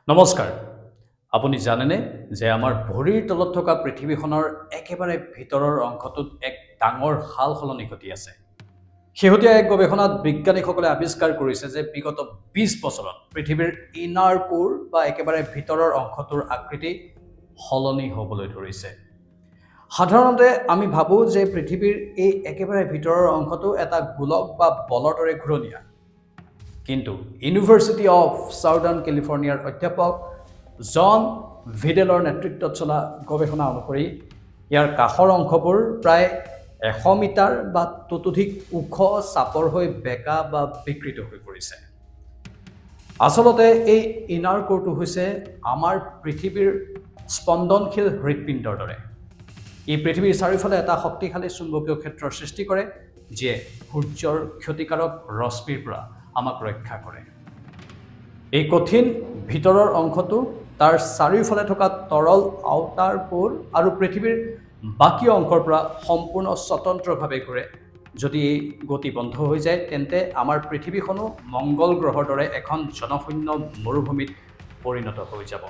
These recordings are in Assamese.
নমস্কাৰ। আপুনি জানেনে যে আমাৰ ভৰিৰ তলত থকা পৃথিৱীখনৰ একেবাৰে ভিতৰৰ অংশটোত এক ডাঙৰ সাল সলনি ঘটি আছে। শেহতীয়া এক গৱেষণাত বিজ্ঞানীসকলে আৱিষ্কাৰ কৰিছে যে বিগত ২০ বছৰত পৃথিৱীৰ ইনাৰ কোৰ বা একেবাৰে ভিতৰৰ অংশটোৰ আকৃতি সলনি হ'বলৈ ধৰিছে। সাধাৰণতে আমি ভাবোঁ যে পৃথিৱীৰ এই একেবাৰে ভিতৰৰ অংশটো এটা গোলক বা বলৰ দৰে ঘূৰণীয়া। কিন্তু ইউনিভাৰ্চিটি অফ ছাউদাৰ্ণ কেলিফৰ্ণিয়াৰ অধ্যাপক জন ভিডেলৰ নেতৃত্বত চলা গৱেষণা অনুসৰি ইয়াৰ কাষৰ অংশবোৰ প্ৰায় ১০০ মিটাৰ বা ততোধিক ওখ চাপৰ হৈ বেঁকা বা বিকৃত হৈ পৰিছে। আচলতে এই ইনাৰ কোৰটো হৈছে আমাৰ পৃথিৱীৰ স্পন্দনশীল হৃদপিণ্ডৰ দৰে। ই পৃথিৱীৰ চাৰিওফালে এটা শক্তিশালী চুম্বকীয় ক্ষেত্ৰৰ সৃষ্টি কৰে, যিয়ে সূৰ্যৰ ক্ষতিকাৰক ৰশ্মিৰ পৰা আমাক ৰক্ষা কৰে। এই কঠিন ভিতৰৰ অংশটো তাৰ চাৰিওফালে থকা তৰল আউটাৰ কোৰ আৰু পৃথিৱীৰ বাকী অংশৰ পৰা সম্পূৰ্ণ স্বতন্ত্ৰভাৱে ঘূৰে। যদি এই গতি বন্ধ হৈ যায় তেন্তে আমাৰ পৃথিৱীখনো মংগল গ্ৰহৰ দৰে এখন জনশূন্য মৰুভূমিত পৰিণত হৈ যাব।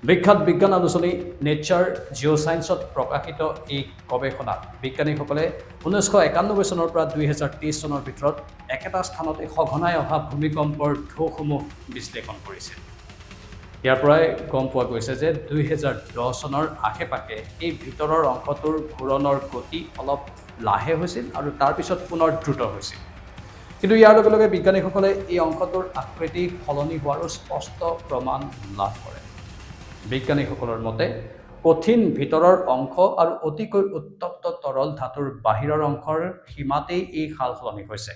বিখ্যাত বিজ্ঞান আলোচনী নেচাৰ জিঅ'চায়েন্সত প্ৰকাশিত এই গৱেষণাত বিজ্ঞানীসকলে 1991 চনৰ পৰা 2023 চনৰ ভিতৰত একেটা স্থানতে সঘনাই অহা ভূমিকম্পৰ ঢৌসমূহ বিশ্লেষণ কৰিছিল। ইয়াৰ পৰাই গম পোৱা গৈছে যে 2010 চনৰ আশে-পাশে এই ভিতৰৰ অংশটোৰ ঘূৰণৰ গতি অলপ লাহে হৈছিল আৰু তাৰপিছত পুনৰ দ্ৰুত হৈছিল। কিন্তু ইয়াৰ লগে লগে বিজ্ঞানীসকলে এই অংশটোৰ আকৃতি সলনি হোৱাৰো স্পষ্ট প্ৰমাণ লাভ কৰে। বিজ্ঞানীসকলৰ মতে কঠিন ভিতৰৰ অংশ আৰু অতিকৈ উত্তপ্ত তৰল ধাতুৰ বাহিৰৰ অংশৰ সীমাতেই এই সাল সলনি হৈছে।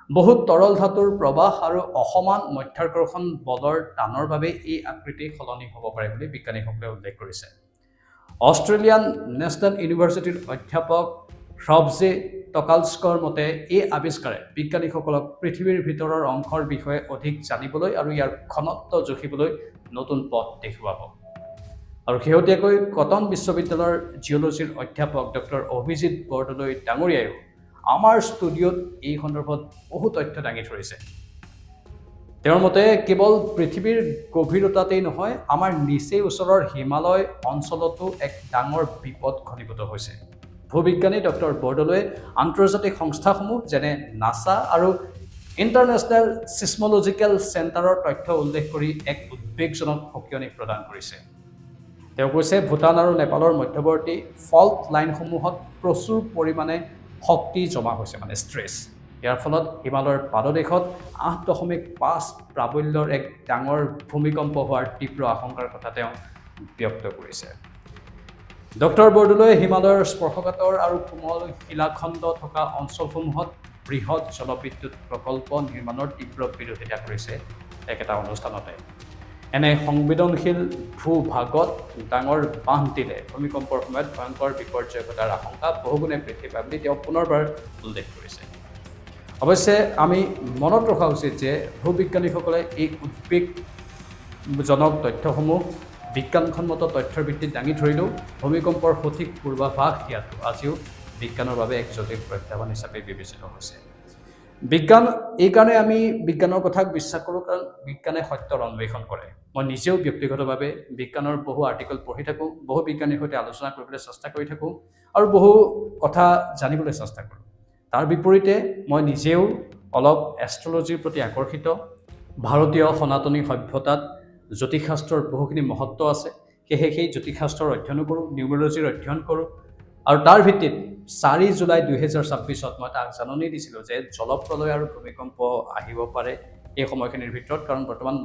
বহুত তৰল ধাতুৰ প্ৰবাহ আৰু অসমান মধ্যাকৰ্ষণ বলৰ টানৰ বাবে এই আকৃতি সলনি হ'ব পাৰে বুলি বিজ্ঞানীসকলে উল্লেখ কৰিছে। অষ্ট্ৰেলিয়ান নেশ্যনেল ইউনিভাৰ্চিটিৰ অধ্যাপক hrobজে টকালস্কৰ মতে এই আৱিষ্কাৰে বিজ্ঞানীসকলক পৃথিৱীৰ ভিতৰৰ অংশৰ বিষয়ে অধিক জানিবলৈ আৰু ইয়াৰ ঘনত্ব জুখিবলৈ নতুন পথ দেখুৱাব। আৰু শেহতীয়াকৈ কটন বিশ্ববিদ্যালয়ৰ জিঅ'লজিৰ অধ্যাপক ডক্টৰ অভিজিত বৰদলৈ ডাঙৰীয়ায়ো আমাৰ ষ্টুডিঅ'ত এই সন্দৰ্ভত বহু তথ্য দাঙি ধৰিছে। তেওঁৰ মতে কেৱল পৃথিৱীৰ গভীৰতাতেই নহয়, আমাৰ নিচেই ওচৰৰ হিমালয় অঞ্চলতো এক ডাঙৰ বিপদ ঘনীভূত হৈছে। ভূবিজ্ঞানী ডক্টৰ বৰদলৈয়ে আন্তৰ্জাতিক সংস্থাসমূহ যেনে নাছা আৰু ইণ্টাৰনেশ্যনেল ছিছমলজিকেল চেণ্টাৰৰ তথ্য উল্লেখ কৰি এক উদ্বেগজনক সকিয়নি প্ৰদান কৰিছে। তেওঁ কৈছে ভূটান আৰু নেপালৰ মধ্যৱৰ্তী ফল্ট লাইনসমূহত প্ৰচুৰ পৰিমাণে শক্তি জমা হৈছে, মানে ষ্ট্ৰেছ। ইয়াৰ ফলত হিমালয়ৰ পাদদেশত 8.5 প্ৰাবল্যৰ এক ডাঙৰ ভূমিকম্প হোৱাৰ তীব্ৰ আশংকাৰ কথা তেওঁ ব্যক্ত কৰিছে। ডক্টৰ বৰদলৈয়ে হিমালয়ৰ স্পৰ্শকাতৰ আৰু কোমল শিলাখণ্ড থকা অঞ্চলসমূহত বৃহৎ জলবিদ্যুৎ প্ৰকল্প নিৰ্মাণৰ তীব্ৰ বিৰোধিতা কৰিছে একেটা অনুষ্ঠানতে। এনে সংবেদনশীল ভূভাগত ডাঙৰ বান্ধ দিলে ভূমিকম্পৰ সময়ত ভয়ংকৰ বিপৰ্যয় ঘটাৰ আশংকা বহুগুণে বৃদ্ধি পায় বুলি তেওঁ পুনৰবাৰ উল্লেখ কৰিছে। অৱশ্যে আমি মনত ৰখা উচিত যে ভূবিজ্ঞানীসকলে এই উদ্বেগজনক তথ্যসমূহ বিজ্ঞানসন্মত তথ্যৰ ভিত্তিত দাঙি ধৰিলেও ভূমিকম্পৰ সঠিক পূৰ্বাভাস দিয়াটো আজিও বিজ্ঞানৰ বাবে এক জটিল প্ৰত্যাহ্বান হিচাপে বিবেচিত হৈছে। বিজ্ঞান এইকাৰণে আমি বিজ্ঞানৰ কথাক বিশ্বাস কৰোঁ কাৰণ বিজ্ঞানে সত্যৰ অন্বেষণ কৰে। মই নিজেও ব্যক্তিগতভাৱে বিজ্ঞানৰ বহু আৰ্টিকেল পঢ়ি থাকোঁ, বহু বিজ্ঞানীৰ সৈতে আলোচনা কৰিবলৈ চেষ্টা কৰি থাকোঁ আৰু বহু কথা জানিবলৈ চেষ্টা কৰোঁ। তাৰ বিপৰীতে মই নিজেও অলপ এষ্ট্ৰলজিৰ প্ৰতি আকৰ্ষিত। ভাৰতীয় সনাতনী সভ্যতাত জ্যোতিষশাস্ত্ৰৰ বহুখিনি মহত্ব আছে, সেয়েহে সেই জ্যোতিষশাস্ত্ৰৰ অধ্যয়নো কৰোঁ, নিউমেৰলজিৰ অধ্যয়ন কৰোঁ। আৰু তাৰ ভিত্তিত 4 জুলাই 2026 মই তাক জাননী দিছিলোঁ যে জলপ্ৰলয় আৰু ভূমিকম্প আহিব পাৰে এই সময়খিনিৰ ভিতৰত, কাৰণ বৰ্তমান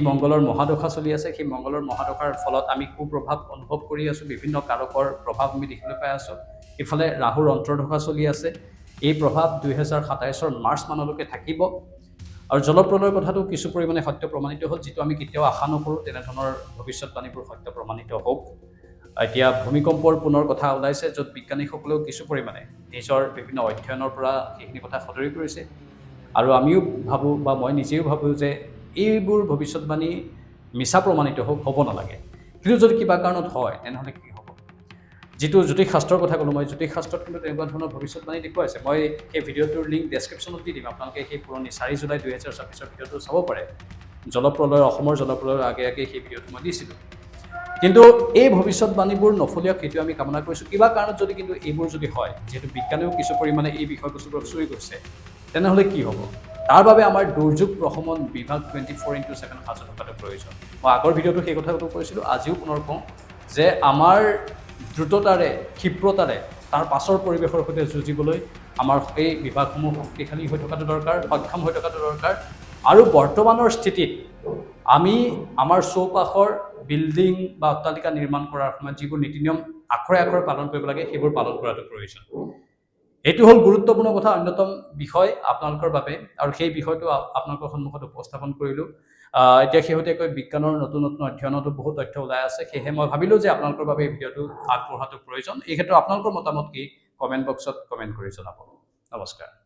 মংগলৰ মহাদশা চলি আছে। সেই মংগলৰ মহাদশাৰ ফলত আমি কুপ্ৰভাৱ অনুভৱ কৰি আছোঁ, বিভিন্ন কাৰকৰ প্ৰভাৱ আমি দেখিবলৈ পাই আছোঁ। ইফালে ৰাহুৰ অন্তৰ্দশা চলি আছে, এই প্ৰভাৱ 2027 মাৰ্চ মানলৈকে থাকিব। আৰু জলপ্ৰলয়ৰ কথাটো কিছু পৰিমাণে সত্য প্ৰমাণিত হ'ল, যিটো আমি কেতিয়াও আশা নকৰোঁ তেনেধৰণৰ ভৱিষ্যতবাণীবোৰ সত্য প্ৰমাণিত হওক। এতিয়া ভূমিকম্পৰ পুনৰ কথা ওলাইছে, য'ত বিজ্ঞানীসকলেও কিছু পৰিমাণে নিজৰ বিভিন্ন অধ্যয়নৰ পৰা সেইখিনি কথা সদৰি কৰিছে। আৰু আমিও ভাবোঁ বা মই নিজেও ভাবোঁ যে এইবোৰ ভৱিষ্যতবাণী মিছা প্ৰমাণিত হ'ব নালাগে। কিন্তু যদি কিবা কাৰণত হয় তেনেহ'লে কি হ'ব? যিটো জ্যোতিষশাস্ত্ৰৰ কথা ক'লোঁ, মই জ্যোতিষশাস্ত্ৰত কিন্তু তেনেকুৱা ধৰণৰ ভৱিষ্যতবাণী দেখুৱাইছে। মই সেই ভিডিঅ'টোৰ লিংক ডেছক্ৰিপশ্যনত দি দিম, আপোনালোকে সেই পুৰণি 4 জুলাই 2026 ভিডিঅ'টো চাব পাৰে। জলপ্ৰলয় অসমৰ জলপ্ৰলয়ৰ আগে আগে সেই ভিডিঅ'টো মই দিছিলোঁ কিন্তু এই ভৱিষ্যতবাণীবোৰ নফলিয়াওক সেইটো আমি কামনা কৰিছোঁ কিবা কাৰণত যদি কিন্তু এইবোৰ যদি হয় যিহেতু বিজ্ঞানেও কিছু পৰিমাণে এই বিষয়বস্তুবোৰক চুৰি কৰিছে তেনেহ'লে কি হ'ব তাৰ বাবে আমাৰ দুৰ্যোগ প্ৰশমন বিভাগ 24/7 সাজু থকাটো প্ৰয়োজন মই আগৰ ভিডিঅ'টো সেই কথাটো কৈছিলোঁ আজিও পুনৰ কওঁ যে আমাৰ দ্ৰুততাৰে ক্ষিপ্ৰতাৰে তাৰ পাছৰ পৰিৱেশৰ সৈতে যুঁজিবলৈ আমাৰ এই বিভাগসমূহ শক্তিশালী হৈ থকাটো দৰকাৰ সক্ষম হৈ থকাটো দৰকাৰ আৰু বৰ্তমানৰ স্থিতিত আমি আমাৰ চৌপাশৰ বিল্ডিং বা অট্টালিকা নিৰ্মাণ কৰাৰ সময়ত যিবোৰ নীতি নিয়ম আখৰে আখৰে পালন কৰিব লাগে সেইবোৰ পালন কৰাটো প্ৰয়োজন এইটো হ'ল গুৰুত্বপূৰ্ণ কথা অন্যতম বিষয় আপোনালোকৰ বাবে আৰু সেই বিষয়টো আপোনালোকৰ সন্মুখত উপস্থাপন কৰিলোঁ এতিয়া শেহতীয়াকৈ বিজ্ঞানৰ নতুন নতুন অধ্যয়নতো বহুত তথ্য ওলাই আছে সেয়েহে মই ভাবিলোঁ যে আপোনালোকৰ বাবে এই ভিডিঅ'টো আগবঢ়াটো প্ৰয়োজন এই ক্ষেত্ৰত আপোনালোকৰ মতামত কি কমেণ্ট বক্সত কমেণ্ট কৰি জনাব নমস্কাৰ